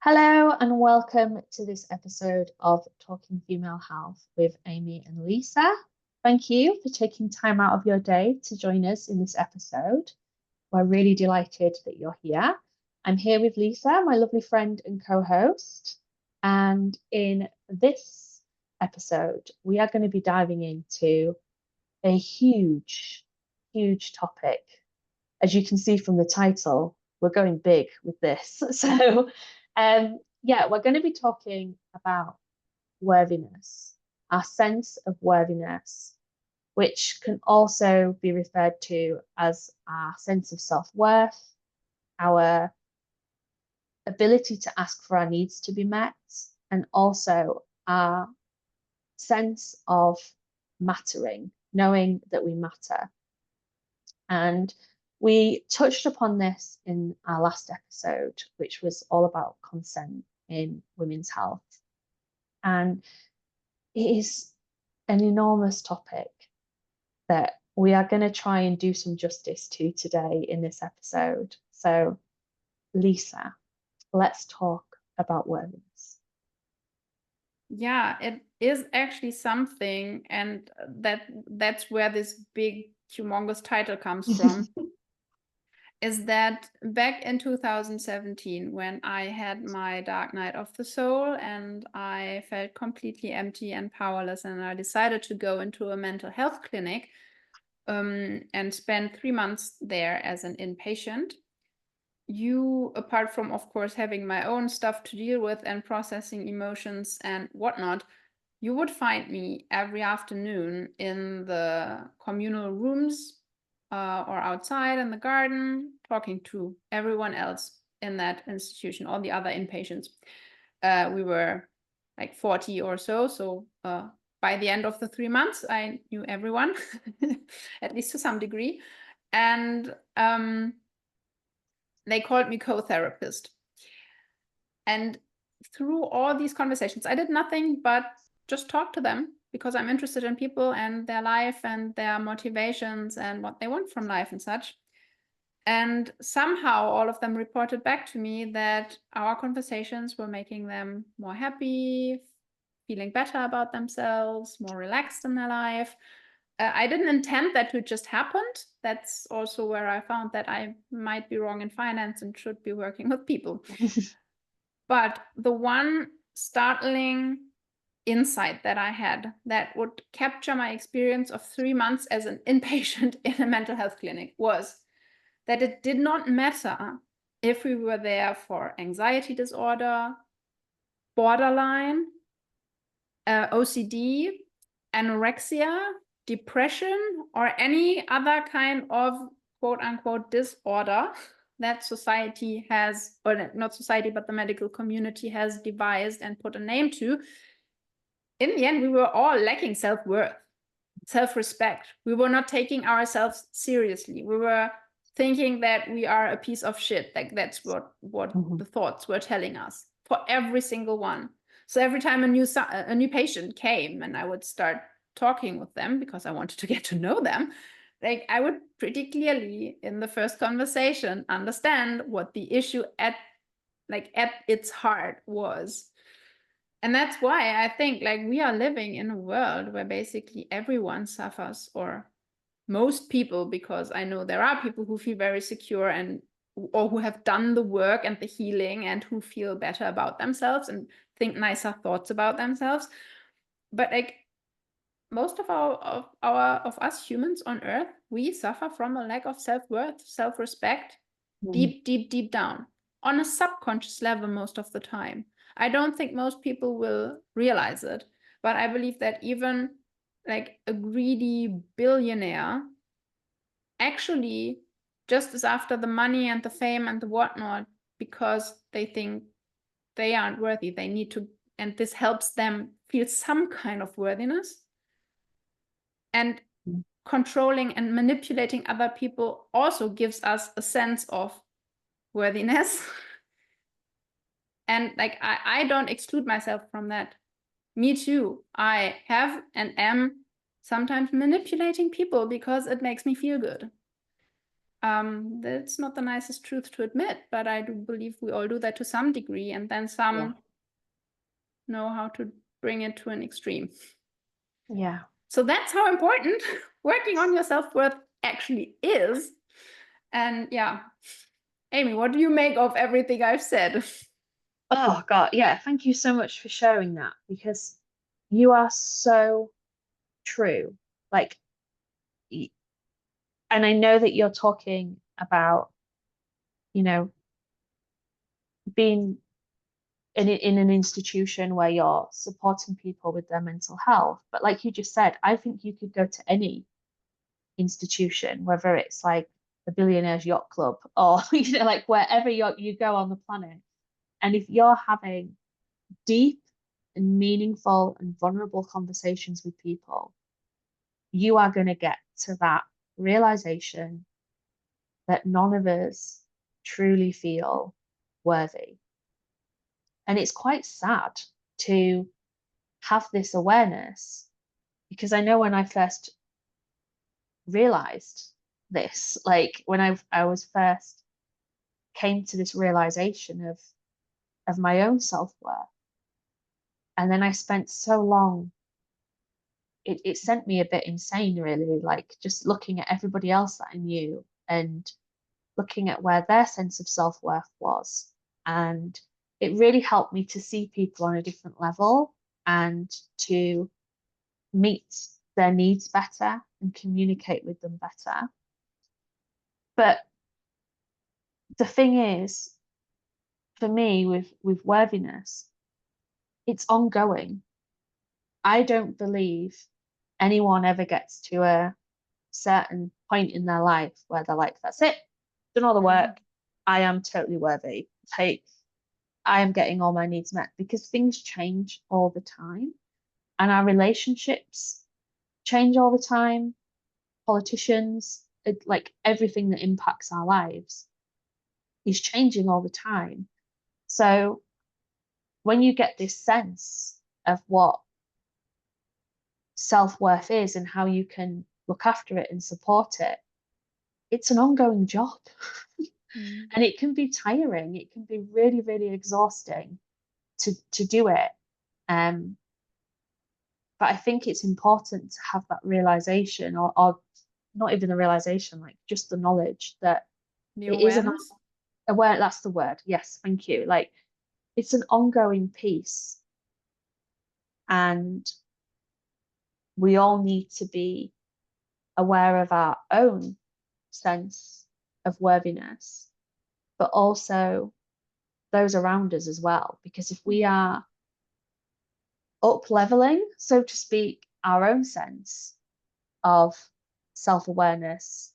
Hello and welcome to this episode of Talking Female Health with Amy and Lisa. Thank you for taking time out of your day to join us in this episode. We're really delighted that you're here. I'm here with Lisa, my lovely friend and co-host. And in this episode, we are going to be diving into a huge topic. As you can see from the title, we're going big with this. We're going to be talking about worthiness, our sense of worthiness, which can also be referred to as our sense of self-worth, our ability to ask for our needs to be met, and also our sense of mattering, knowing that we matter. And we touched upon this in our last episode, which was all about consent in women's health. And it is an enormous topic that we are going to try and do some justice to today in this episode. So, Lisa, let's talk about worthiness. Yeah, it is actually something, and that's where this big, humongous title comes from. Is that back in 2017, when I had my dark night of the soul and I felt completely empty and powerless, and I decided to go into a mental health clinic and spend 3 months there as an inpatient. Apart from, of course, having my own stuff to deal with and processing emotions and whatnot, you would find me every afternoon in the communal rooms or outside in the garden, talking to everyone else in that institution, all the other inpatients. We were like 40 or so. So by the end of the 3 months, I knew everyone, at least to some degree. And they called me co-therapist. And through all these conversations, I did nothing but just talk to them because I'm interested in people and their life and their motivations and what they want from life and such. And somehow all of them reported back to me that our conversations were making them more happy, feeling better about themselves, more relaxed in their life. I didn't intend that to just happened. That's also where I found that I might be wrong in finance and should be working with people. But the one startling insight that I had that would capture my experience of 3 months as an inpatient in a mental health clinic was that it did not matter if we were there for anxiety disorder, borderline, OCD, anorexia, depression, or any other kind of quote unquote disorder that society has, or not society, but the medical community has devised and put a name to. In the end, we were all lacking self-worth, self-respect. We were not taking ourselves seriously. We were thinking that we are a piece of shit. Like that's what the thoughts were telling us for every single one. So every time a new patient came and I would start talking with them because I wanted to get to know them, like I would pretty clearly in the first conversation understand what the issue at its heart was. And that's why I think like we are living in a world where basically everyone suffers, or most people, because I know there are people who feel very secure or who have done the work and the healing and who feel better about themselves and think nicer thoughts about themselves. But like most of us humans on Earth, we suffer from a lack of self-worth, self-respect, deep down, on a subconscious level most of the time. I don't think most people will realize it, but I believe that even like a greedy billionaire actually just is after the money and the fame and the whatnot because they think they aren't worthy. They need to, and this helps them feel some kind of worthiness. And controlling and manipulating other people also gives us a sense of worthiness. And like I don't exclude myself from that. Me too. I have and am sometimes manipulating people because it makes me feel good. That's not the nicest truth to admit, but I do believe we all do that to some degree, and then some know how to bring it to an extreme. Yeah. So that's how important working on your self-worth actually is. And yeah, Amy, what do you make of everything I've said? Oh God, yeah. Thank you so much for sharing that, because you are so true. Like, and I know that you're talking about, you know, being in an institution where you're supporting people with their mental health. But like you just said, I think you could go to any institution, whether it's like the Billionaires Yacht Club or like wherever you go on the planet. And if you're having deep and meaningful and vulnerable conversations with people, you are going to get to that realization that none of us truly feel worthy. And it's quite sad to have this awareness, because I know when I first realized this, like when I was first came to this realization of my own self-worth, and then I spent so long, it sent me a bit insane, really, like just looking at everybody else that I knew and looking at where their sense of self-worth was. And it really helped me to see people on a different level and to meet their needs better and communicate with them better. But the thing is, for me, with worthiness, it's ongoing. I don't believe anyone ever gets to a certain point in their life where they're like, that's it, done all the work. I am totally worthy. Like, I am getting all my needs met, because things change all the time and our relationships change all the time. Politicians, like everything that impacts our lives is changing all the time. So when you get this sense of what self-worth is and how you can look after it and support it, it's an ongoing job. And it can be tiring. It can be really, really exhausting to do it. But I think it's important to have that realization, or not even the realization, like just the knowledge that The it is awareness. aware, that's the word. Yes, thank you. Like, it's an ongoing piece, and we all need to be aware of our own sense of worthiness, but also those around us as well. Because if we are up leveling, so to speak, our own sense of self-awareness,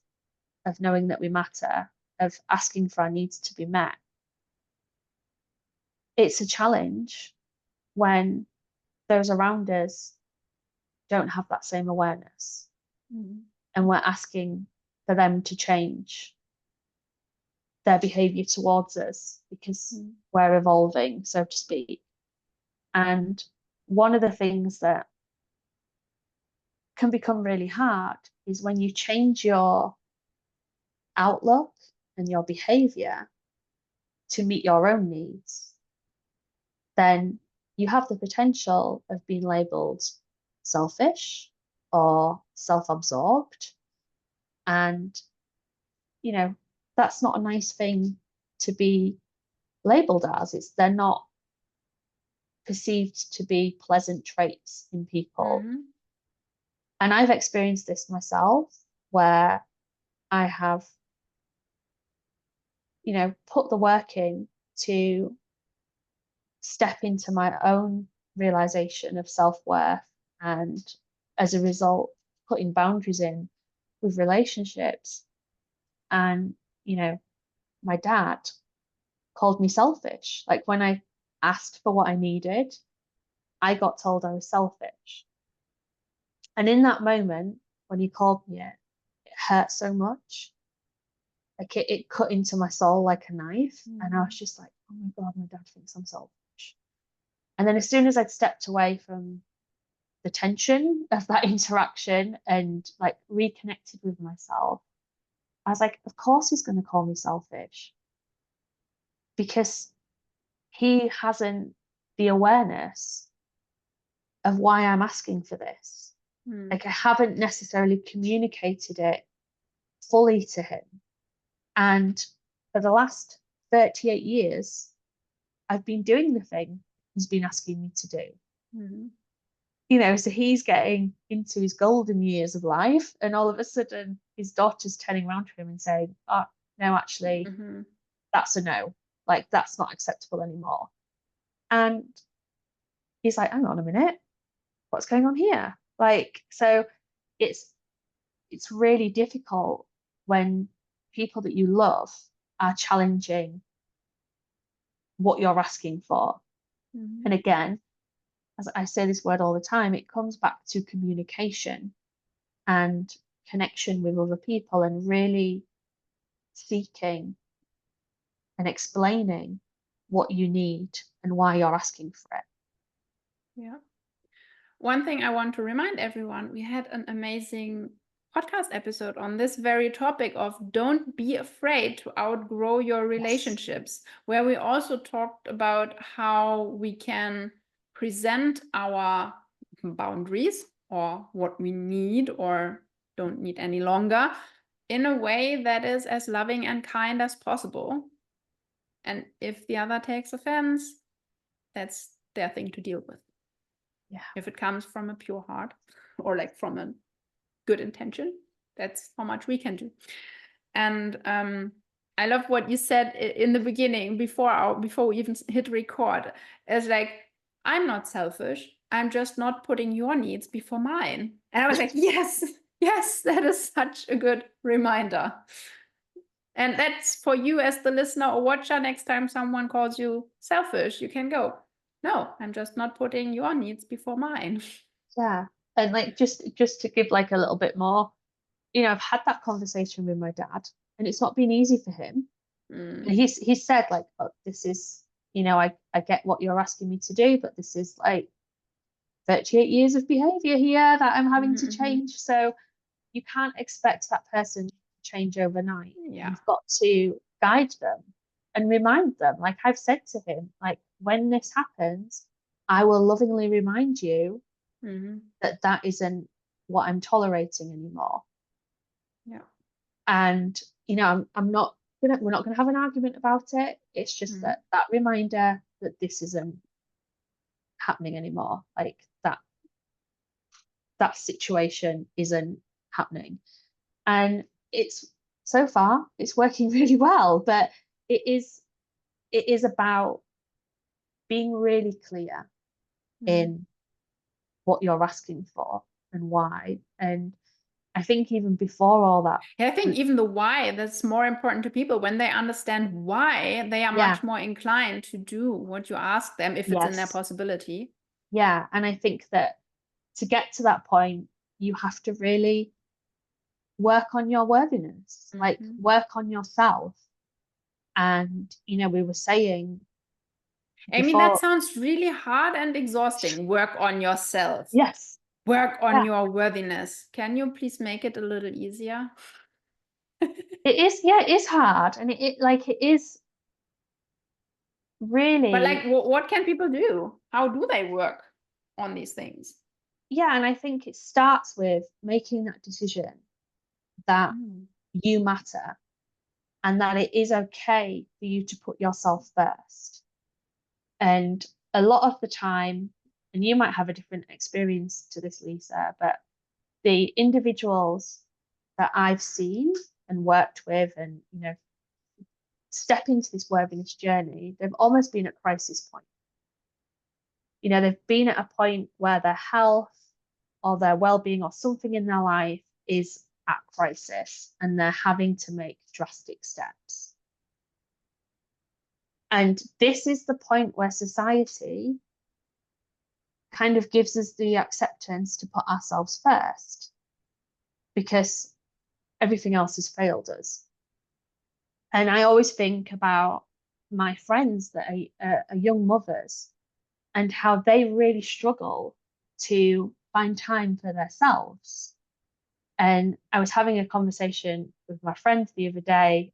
of knowing that we matter, of asking for our needs to be met, it's a challenge when those around us don't have that same awareness. And we're asking for them to change their behavior towards us because we're evolving, so to speak. And one of the things that can become really hard is when you change your outlook and your behavior to meet your own needs, then you have the potential of being labeled selfish or self-absorbed. And, that's not a nice thing to be labeled as. They're not perceived to be pleasant traits in people. And I've experienced this myself, where I have, put the work in to step into my own realization of self-worth, and as a result, putting boundaries in with relationships. And, my dad called me selfish. Like, when I asked for what I needed, I got told I was selfish. And in that moment, when he called me it hurt so much. Like, it cut into my soul like a knife. And I was just like, oh my God, my dad thinks I'm selfish. And then as soon as I'd stepped away from the tension of that interaction and like reconnected with myself, I was like, of course he's going to call me selfish, because he hasn't the awareness of why I'm asking for this. Like, I haven't necessarily communicated it fully to him. And for the last 38 years, I've been doing the thing he's been asking me to do. You know, so he's getting into his golden years of life, and all of a sudden his daughter's turning around to him and saying, oh, no, actually, that's a no. Like, that's not acceptable anymore. And he's like, hang on a minute, what's going on here? Like, so it's really difficult when people that you love are challenging what you're asking for. And again, as I say this word all the time, it comes back to communication and connection with other people, and really seeking and explaining what you need and why you're asking for it. Yeah. One thing I want to remind everyone, we had an amazing podcast episode on this very topic of don't be afraid to outgrow your relationships, where we also talked about how we can present our boundaries or what we need or don't need any longer in a way that is as loving and kind as possible. And if the other takes offense, that's their thing to deal with. Yeah. If it comes from a pure heart or like from a good intention, that's how much we can do. And I love what you said in the beginning before we even hit record. It's like, I'm not selfish. I'm just not putting your needs before mine. And I was like, yes, that is such a good reminder. And that's for you as the listener or watcher. Next time someone calls you selfish, you can go, no, I'm just not putting your needs before mine. Yeah. And like, just to give like a little bit more, you know, I've had that conversation with my dad, and it's not been easy for him. And he's said like, oh, this is, you know, I get what you're asking me to do, but this is like 38 years of behavior here that I'm having to change. So you can't expect that person to change overnight. Yeah. You've got to guide them and remind them. Like I've said to him, like, when this happens, I will lovingly remind you that isn't what I'm tolerating anymore. Yeah. And, you know, we're not gonna have an argument about it. It's just that reminder that this isn't happening anymore. Like that situation isn't happening. And it's, so far it's working really well, but it is about being really clear in what you're asking for and why. And I think even before all that, yeah, I think even the why, that's more important to people. When they understand why, they are much more inclined to do what you ask them if it's in their possibility. Yeah. And I think that to get to that point, you have to really work on your worthiness, like work on yourself. And, you know, we were saying, I mean, that sounds really hard and exhausting. Work on yourself. Yes. Work on your worthiness. Can you please make it a little easier? It is, yeah, it is hard. And it is really. But like, what can people do? How do they work on these things? Yeah, and I think it starts with making that decision that you matter, and that it is okay for you to put yourself first. And a lot of the time, and you might have a different experience to this, Lisa, but the individuals that I've seen and worked with and, you know, step into this worthiness journey, they've almost been at crisis point. You know, they've been at a point where their health or their well-being or something in their life is at crisis, and they're having to make drastic steps. And this is the point where society kind of gives us the acceptance to put ourselves first, because everything else has failed us. And I always think about my friends that are young mothers, and how they really struggle to find time for themselves. And I was having a conversation with my friend the other day,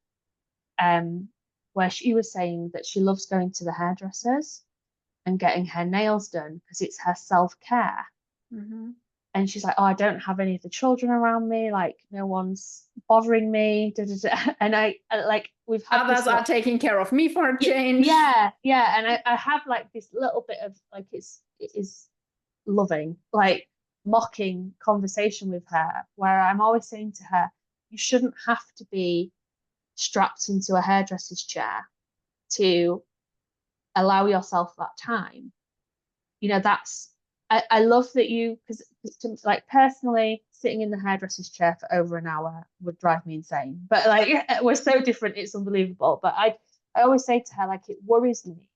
where she was saying that she loves going to the hairdressers and getting her nails done because it's her self-care. Mm-hmm. And she's like, oh, I don't have any of the children around me, like no one's bothering me. And like we've had Others are taking care of me for a change. Yeah. And I have like this little bit of like it is loving, like mocking conversation with her, where I'm always saying to her, you shouldn't have to be strapped into a hairdresser's chair to allow yourself that time. That's I love that you, because like personally sitting in the hairdresser's chair for over an hour would drive me insane, but like we're so different, it's unbelievable. But I always say to her, like, it worries me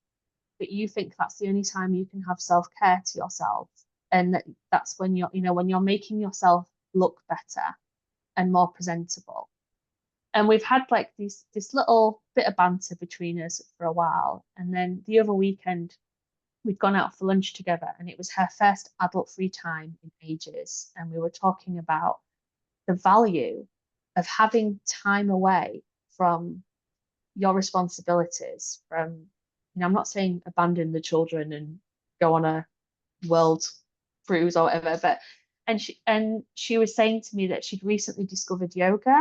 that you think that's the only time you can have self-care to yourself, and that's when you're making yourself look better and more presentable. And we've had like this little bit of banter between us for a while, and then the other weekend we'd gone out for lunch together, and it was her first adult free time in ages, and we were talking about the value of having time away from your responsibilities, from I'm not saying abandon the children and go on a world cruise or whatever, but she was saying to me that she'd recently discovered yoga,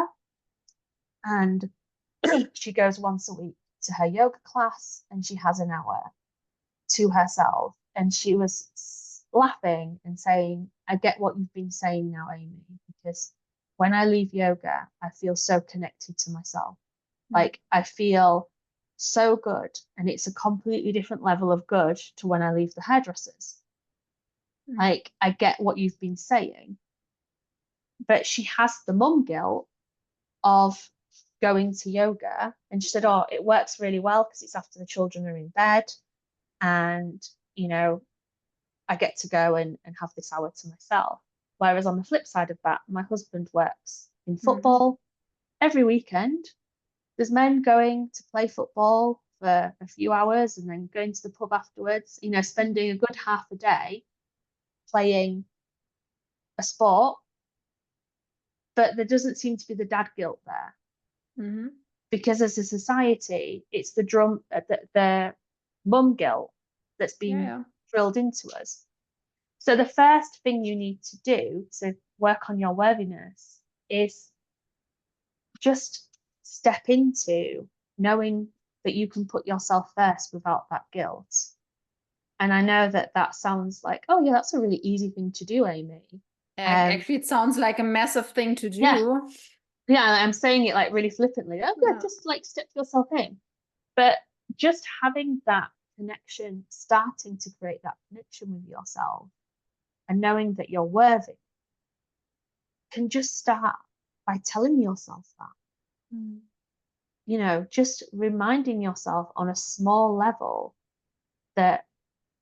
and she goes once a week to her yoga class, and she has an hour to herself. And she was laughing and saying, I get what you've been saying now, Amy, because when I leave yoga, I feel so connected to myself. Like I feel so good, and it's a completely different level of good to when I leave the hairdressers. Like I get what you've been saying, but she has the mum guilt of going to yoga, and she said, oh, it works really well because it's after the children are in bed, and I get to go and have this hour to myself. Whereas on the flip side of that, my husband works in football every weekend. There's men going to play football for a few hours and then going to the pub afterwards, spending a good half a day playing a sport. But there doesn't seem to be the dad guilt there. Because as a society, it's the mum guilt that's been drilled into us. So the first thing you need to do to work on your worthiness is just step into knowing that you can put yourself first without that guilt. And I know that sounds like, oh yeah, that's a really easy thing to do, Amy. Actually, it sounds like a massive thing to do. Yeah, I'm saying it like really flippantly. Oh yeah, just like step yourself in. But just having that connection, starting to create that connection with yourself and knowing that you're worthy can just start by telling yourself that. Just reminding yourself on a small level that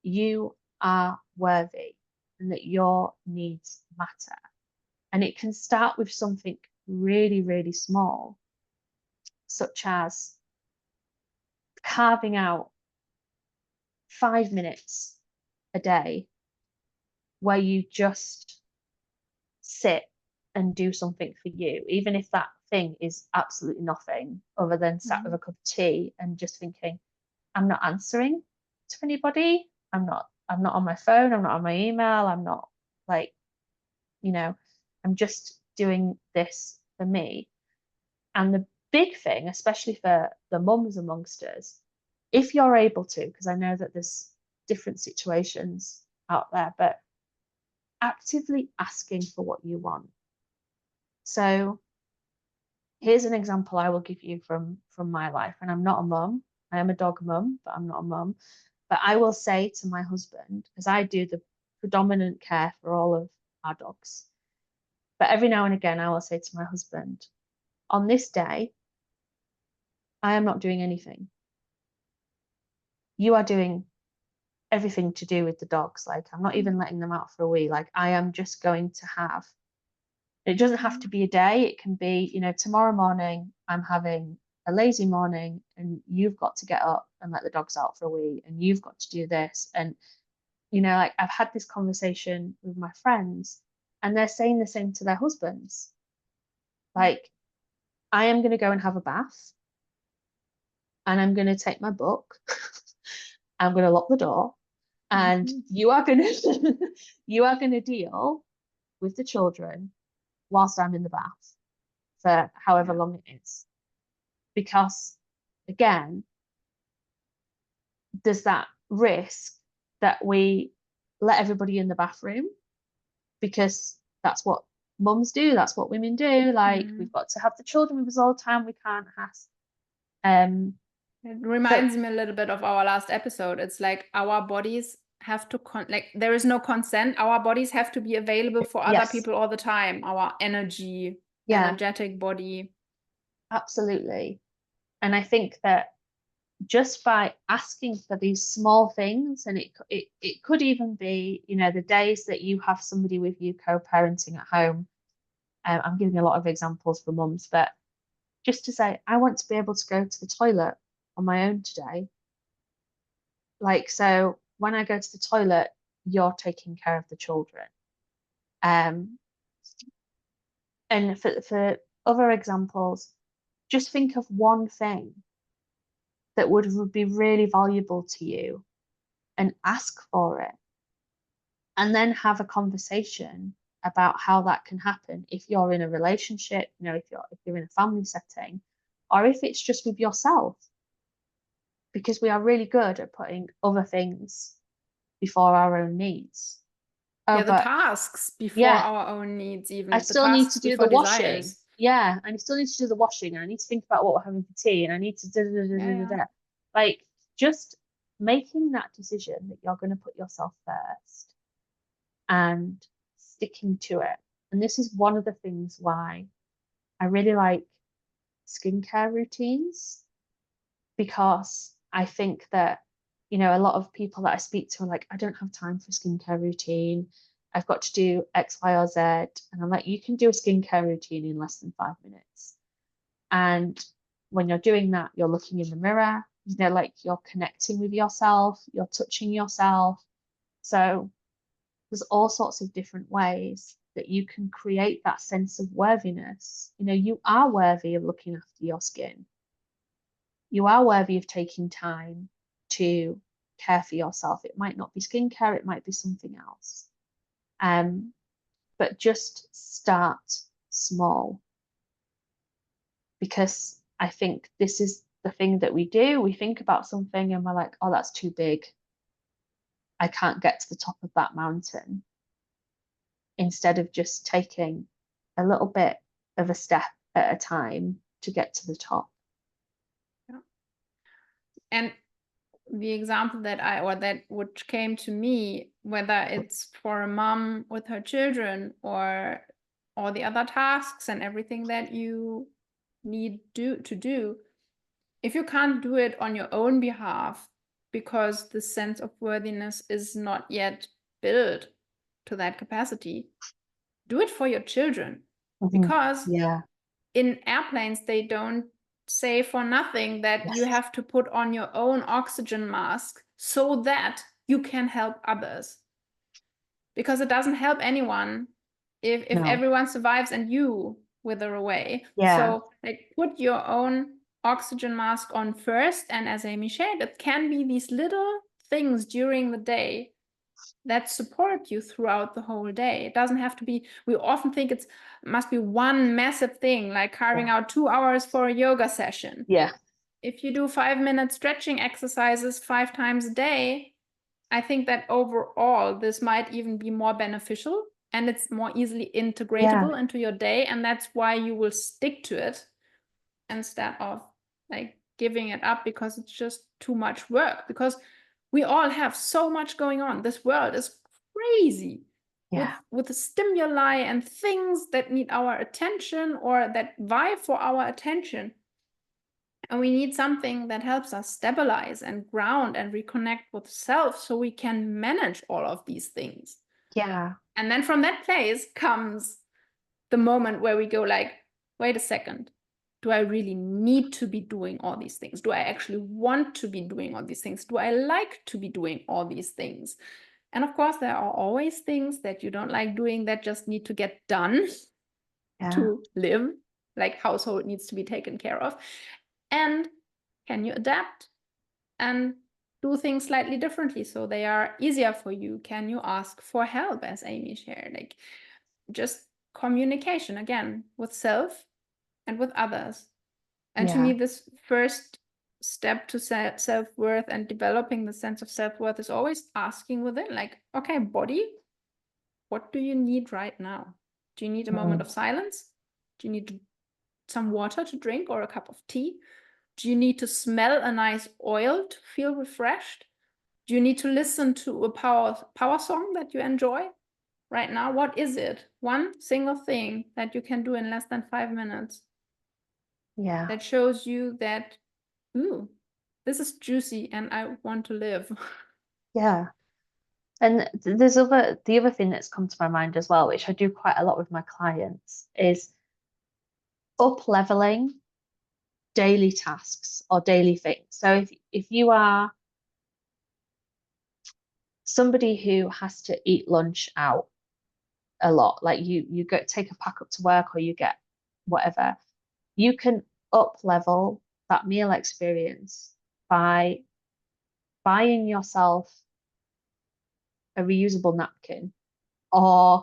you are worthy and that your needs matter. And it can start with something really, really small, such as carving out 5 minutes a day where you just sit and do something for you, even if that thing is absolutely nothing other than sat with a cup of tea and just thinking, I'm not answering to anybody. I'm not on my phone. I'm not on my email. I'm not like, I'm just doing this for me. And the big thing, especially for the mums amongst us, if you're able to, because I know that there's different situations out there, but actively asking for what you want. So here's an example I will give you from my life. And I'm not a mum. I am a dog mum, but I'm not a mum. But I will say to my husband, because I do the predominant care for all of our dogs. But every now and again, I will say to my husband, on this day, I am not doing anything. You are doing everything to do with the dogs. Like, I'm not even letting them out for a wee. Like, I am just going to have, it doesn't have to be a day. It can be, tomorrow morning, I'm having a lazy morning and you've got to get up and let the dogs out for a wee and you've got to do this. And, like I've had this conversation with my friends and they're saying the same to their husbands. Like, I am going to go and have a bath, and I'm going to take my book. I'm going to lock the door, and you are going to you are going to deal with the children whilst I'm in the bath for however long it is. Because again, there's that risk that we let everybody in the bathroom because that's what mums do, that's what women do. Like, we've got to have the children with us all the time. We can't ask. It reminds me a little bit of our last episode. It's like our bodies have to like there is no consent. Our bodies have to be available for other Yes. people all the time. Our energetic body. Absolutely. And I think that just by asking for these small things, and it could even be, you know, the days that you have somebody with you co-parenting at home. I'm giving a lot of examples for mums, but just to say, I want to be able to go to the toilet on my own today. Like, so when I go to the toilet, you're taking care of the children. And for other examples, just think of one thing that would be really valuable to you and ask for it. And then have a conversation about how that can happen if you're in a relationship, you know, if you're in a family setting, or if it's just with yourself. Because we are really good at putting other things before our own needs. The tasks before our own needs, even. I still need to do the washing. Yeah, and I still need to do the washing, and I need to think about what we're having for tea, and I need to like, just making that decision that you're going to put yourself first and sticking to it. And this is one of the things why I really like skincare routines, because I think that, you know, a lot of people that I speak to are like, I don't have time for a skincare routine. I've got to do X, Y, or Z. And I'm like, you can do a skincare routine in less than 5 minutes. And when you're doing that, you're looking in the mirror, you know, like, you're connecting with yourself, you're touching yourself. So there's all sorts of different ways that you can create that sense of worthiness. You know, you are worthy of looking after your skin. You are worthy of taking time to care for yourself. It might not be skincare, it might be something else. But just start small, because I think this is the thing that we do. We think about something and we're like, oh, that's too big. I can't get to the top of that mountain. Instead of just taking a little bit of a step at a time to get to the top. Yeah. And the example that which came to me, whether it's for a mom with her children or all the other tasks and everything that you need to do, if you can't do it on your own behalf because the sense of worthiness is not yet built to that capacity, do it for your children. Because in airplanes, they don't say for nothing that you have to put on your own oxygen mask so that you can help others. Because it doesn't help anyone if everyone survives and you wither away. So, like, put your own oxygen mask on first. And as Amy shared, it can be these little things during the day that support you throughout the whole day. It doesn't have to be, we often think it must be one massive thing, like carving out 2 hours for a yoga session. If you do 5-minute stretching exercises 5 times a day, I think that overall this might even be more beneficial, and it's more easily integratable into your day, and that's why you will stick to it instead of like giving it up because it's just too much work. Because we all have so much going on. This world is crazy with the stimuli and things that need our attention or that vie for our attention. And we need something that helps us stabilize and ground and reconnect with self so we can manage all of these things. And then from that place comes the moment where we go like, wait a second. Do I really need to be doing all these things? Do I actually want to be doing all these things? Do I like to be doing all these things? And of course, there are always things that you don't like doing that just need to get done to live. like household needs to be taken care of. And can you adapt and do things slightly differently so they are easier for you? Can you ask for help, as Amy shared? Like, just communication again with self and with others. And to me, this first step to self-worth and developing the sense of self-worth is always asking within, like, okay, body, what do you need right now? Do you need a moment of silence? Do you need some water to drink or a cup of tea? Do you need to smell a nice oil to feel refreshed? Do you need to listen to a power song that you enjoy right now? What is it? One single thing that you can do in less than 5 minutes that shows you that, ooh, this is juicy and I want to live. Yeah. And there's the other thing that's come to my mind as well, which I do quite a lot with my clients, is up leveling daily tasks or daily things. So if you are somebody who has to eat lunch out a lot, like you go take a pack up to work or you get whatever, you can up level that meal experience by buying yourself a reusable napkin or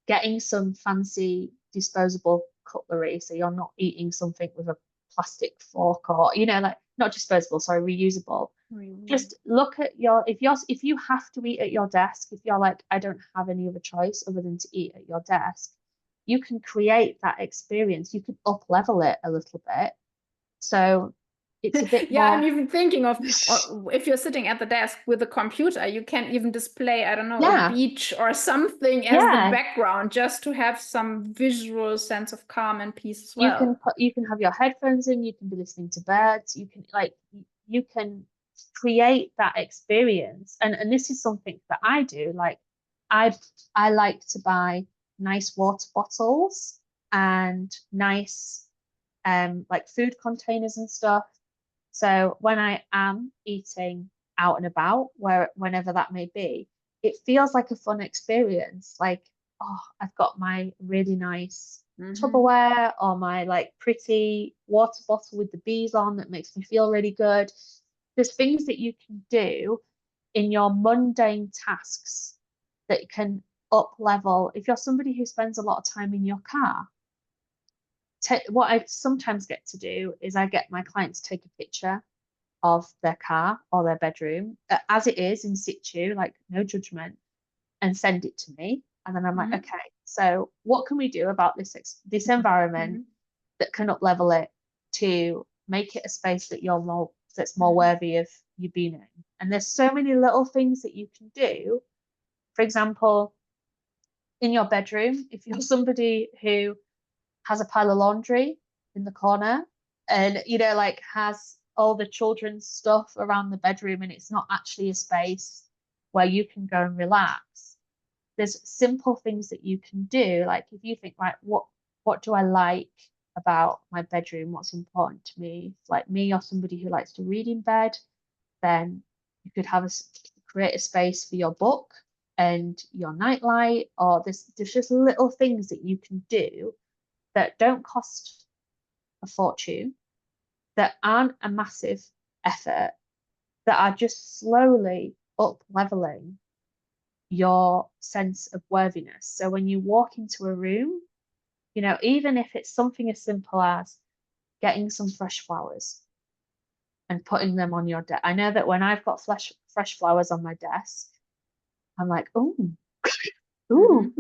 getting some fancy disposable cutlery so you're not eating something with a plastic fork, or like not disposable, sorry, reusable. Just look at if you have to eat at your desk, if you're like, I don't have any other choice other than to eat at your desk, you can create that experience. You can up level it a little bit, so it's a bit Yeah, more. I'm even thinking of if you're sitting at the desk with a computer, you can even display, I don't know, a beach or something as the background, just to have some visual sense of calm and peace as well. You can have your headphones in, you can be listening to birds, you can create that experience. And this is something that I do. Like I like to buy nice water bottles and nice like food containers and stuff. So when I am eating out and about, whenever that may be, it feels like a fun experience. Like, oh, I've got my really nice Tupperware or my like pretty water bottle with the bees on that makes me feel really good. There's things that you can do in your mundane tasks that can up level. If you're somebody who spends a lot of time in your car, what I sometimes get to do is I get my clients to take a picture of their car or their bedroom as it is in situ, like no judgment, and send it to me. And then I'm like, okay, so what can we do about this environment that can up level it to make it a space that that's more worthy of you being in? And there's so many little things that you can do. For example, in your bedroom, if you're somebody who has a pile of laundry in the corner and like has all the children's stuff around the bedroom and it's not actually a space where you can go and relax, there's simple things that you can do. Like if you think, right, what do I like about my bedroom, what's important to me? Like me, you're somebody who likes to read in bed, then you could create a space for your book and your nightlight, or there's just little things that you can do that don't cost a fortune, that aren't a massive effort, that are just slowly up leveling your sense of worthiness. So when you walk into a room, even if it's something as simple as getting some fresh flowers and putting them on your desk. I know that when I've got fresh flowers on my desk, I'm like, ooh,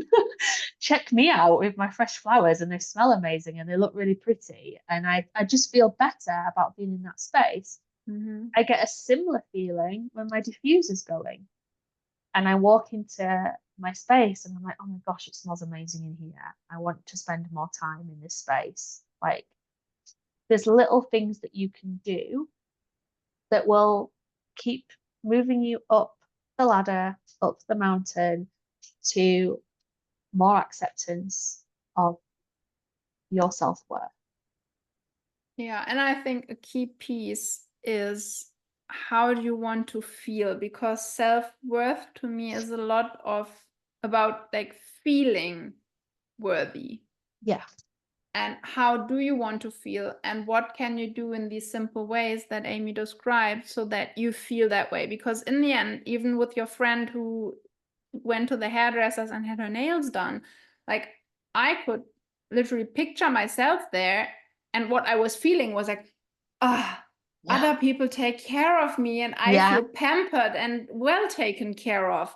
check me out with my fresh flowers, and they smell amazing and they look really pretty. And I just feel better about being in that space. I get a similar feeling when my diffuser's going and I walk into my space and I'm like, oh my gosh, it smells amazing in here. I want to spend more time in this space. Like there's little things that you can do that will keep moving you up the ladder, up the mountain to more acceptance of your self-worth. Yeah, and I think a key piece is how do you want to feel? Because self-worth to me is a lot about like feeling worthy. Yeah. and how do you want to feel, and what can you do in these simple ways that Amy described so that you feel that way? Because in the end, even with your friend who went to the hairdressers and had her nails done, like, I could literally picture myself there, and what I was feeling was like, ah, Yeah. other people take care of me and I Yeah. feel pampered and well taken care of.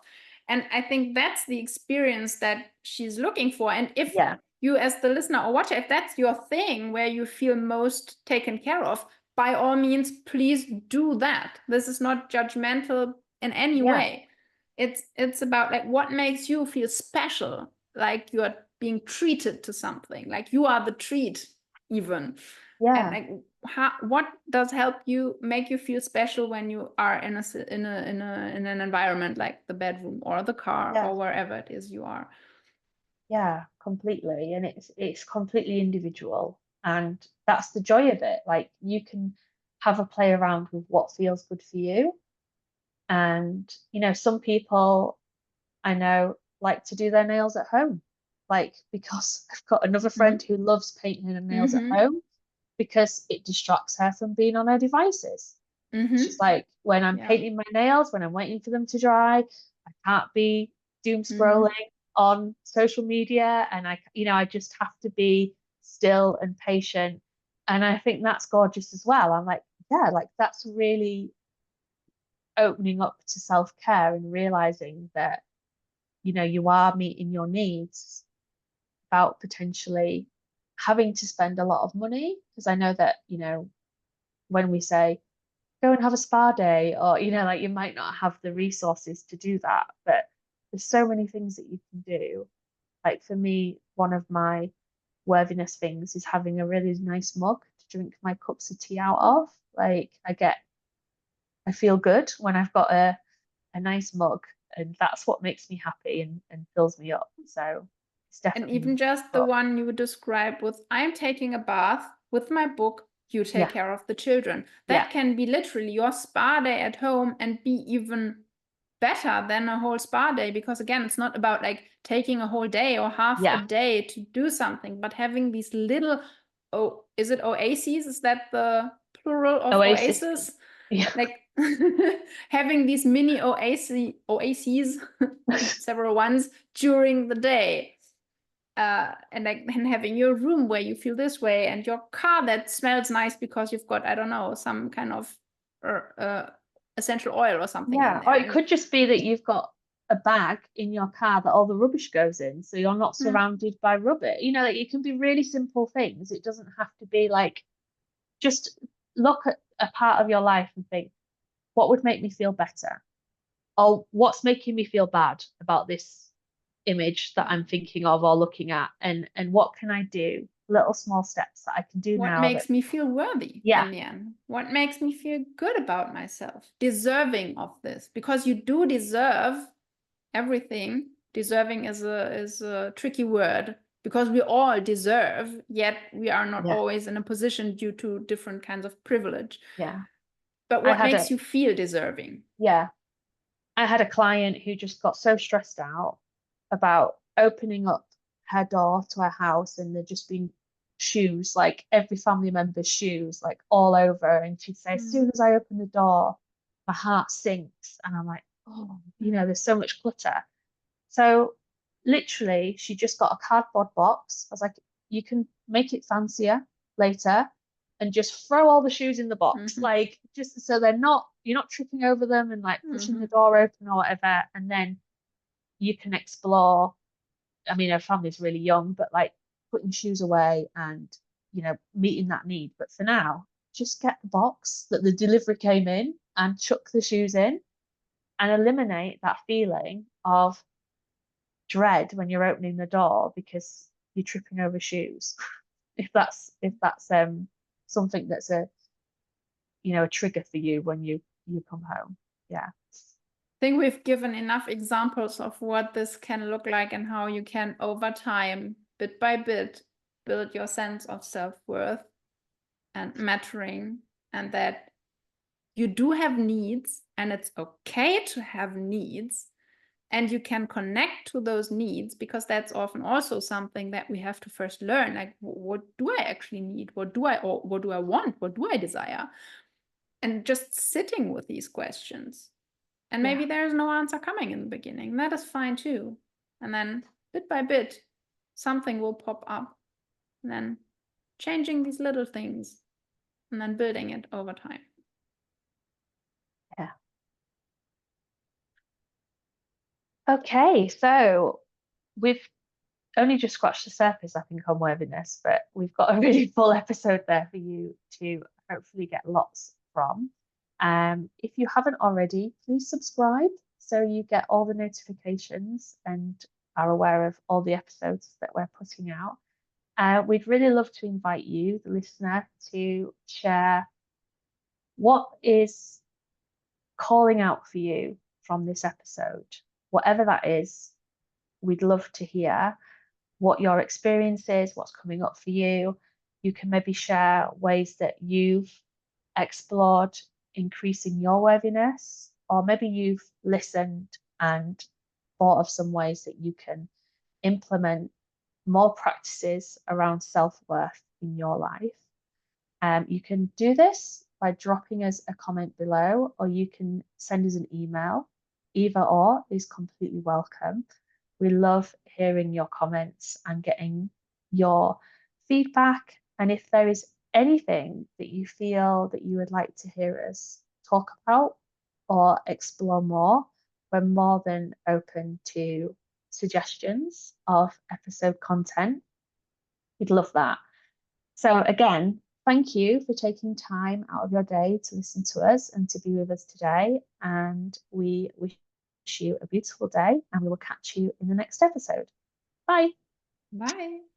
And I think that's the experience that she's looking for. And if Yeah. you, as the listener or watcher, if that's your thing where you feel most taken care of, by all means, please do that. This is not judgmental in any Yeah. way. It's about like what makes you feel special, like you're being treated to something, like you are the treat even. And Yeah. like what does help you make you feel special when you are in an environment like the bedroom or the car Yeah. or wherever it is you are. Yeah, completely. And it's completely individual. And that's the joy of it. Like you can have a play around with what feels good for you. And, some people I know like to do their nails at home. Like, because I've got another friend who loves painting her nails at home because it distracts her from being on her devices. She's like, when I'm Yeah. painting my nails, when I'm waiting for them to dry, I can't be doom scrolling on social media, and I just have to be still and patient. And I think that's gorgeous as well. I'm like, yeah, like that's really opening up to self-care and realizing that, you are meeting your needs without potentially having to spend a lot of money. Because I know that, when we say go and have a spa day, or like you might not have the resources to do that, but there's so many things that you can do. Like for me, one of my worthiness things is having a really nice mug to drink my cups of tea out of. Like I feel good when I've got a nice mug, and that's what makes me happy and fills me up. So it's And definitely even just the one you described with, I'm taking a bath with my book, you take yeah, care of the children. yeah, That can be literally your spa day at home and be even better than a whole spa day, because again, it's not about like taking a whole day or half a yeah. day to do something, but having these little, oh, is it oases? Is that the plural of Oasis. oasis? Yeah. Like having these mini oases, several ones during the day. And like and having your room where you feel this way, and your car that smells nice because you've got, I don't know, some kind of essential oil or something in Yeah, or there. it could just be that you've got a bag in your car that all the rubbish goes in, so you're not Mm, surrounded by rubbish. Like it can be really simple things. It doesn't have to be like, just look at a part of your life and think, what would make me feel better? Or what's making me feel bad about this image that I'm thinking of or looking at? And what can I do? Little small steps that I can do what now that, makes me feel worthy yeah, in the end? What makes me feel good about myself? Deserving of this, because you do deserve everything. Deserving is a tricky word, because we all deserve, yet we are not yeah, always in a position due to different kinds of privilege. yeah. But I what had a makes you feel deserving? yeah, I had a client who just got so stressed out about opening up her door to her house, and there just been shoes, like every family member's shoes, like all over. And she'd say, as soon as I open the door, my heart sinks. And I'm like, oh, there's so much clutter. So literally, she just got a cardboard box. I was like, you can make it fancier later and just throw all the shoes in the box. Mhm. Like, just so you're not tripping over them and like pushing the Mhm. door open or whatever. And then you can explore. I mean, her family's really young, but like putting shoes away and, meeting that need. But for now, just get the box that the delivery came in and chuck the shoes in, and eliminate that feeling of dread when you're opening the door because you're tripping over shoes. if that's something that's a trigger for you when you come home. Yeah. I think we've given enough examples of what this can look like and how you can, over time, bit by bit, build your sense of self-worth and mattering, and that you do have needs, and it's okay to have needs, And you can connect to those needs, because that's often also something that we have to first learn. Like, what do I actually need? What do I want? What do I desire? And just sitting with these questions. And maybe there's no answer coming in the beginning. That is fine too. And then bit by bit, something will pop up. And then changing these little things and then building it over time. Yeah. Okay, so we've only just scratched the surface, I think, on worthiness, but we've got a really full episode there for you to hopefully get lots from. If you haven't already, please subscribe so you get all the notifications and are aware of all the episodes that we're putting out. We'd really love to invite you, the listener, to share what is calling out for you from this episode. Whatever that is, we'd love to hear what your experience is, what's coming up for you. You can maybe share ways that you've explored increasing your worthiness, or maybe you've listened and thought of some ways that you can implement more practices around self-worth in your life. You can do this by dropping us a comment below, or you can send us an email. Either or is completely welcome. We love hearing your comments and getting your feedback. And if there is anything that you feel that you would like to hear us talk about or explore more, we're more than open to suggestions of episode content. We'd love that. So again, thank you for taking time out of your day to listen to us and to be with us today. And we wish you a beautiful day, and we will catch you in the next episode. Bye. Bye.